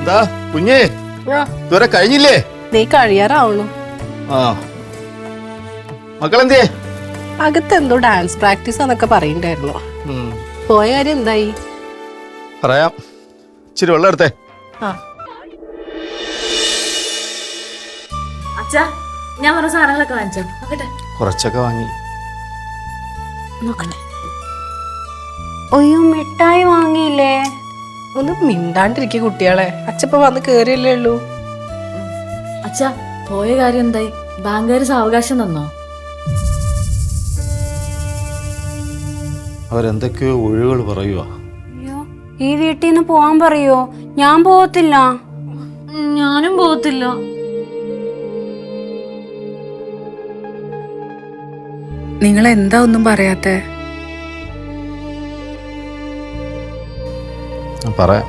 എന്താ കുഞ്ഞേ ഇതുവരെ കഴിഞ്ഞില്ലേ? നീ കഴിയാറാവണു. ആ മക്കളെന്തേ? അകത്തെന്തോ ഡാൻസ് പ്രാക്ടീസ് എന്നൊക്കെ പറയണ്ടായിരുന്നു. പോയ കാര്യം എന്തായി? പറയാം. ഇച്ചിരി വെള്ളം എടുത്തേ. അച്ഛാ, ഞാൻ പറഞ്ഞ സാധനങ്ങളൊക്കെ വാങ്ങിച്ചോ. നോക്കട്ടെ. കുറച്ചൊക്കെ വാങ്ങി. നോക്കട്ടെ. ഒയ്യോ, മിഠായി വാങ്ങിയില്ലേ? ഒന്ന് മിണ്ടാണ്ടിരിക്കുക കുട്ടികളെ. അച്ഛപ്പ വന്ന് കേറിയല്ലേ ഉള്ളൂ. അച്ഛാ, പോയ കാര്യം എന്തായി? ബാങ്കുകാര് സാവകാശം തന്നോ? അവരെന്തൊക്കെയോ ഒഴിവുകൾ പറയുവാ. അയ്യോ, ഈ വീട്ടിൽ നിന്ന് പോവാൻ പറയോ? ഞാൻ പോകത്തില്ല. ഞാനും പോകത്തില്ല. നിങ്ങൾ എന്താ ഒന്നും പറയാത്തെ? പറയാം.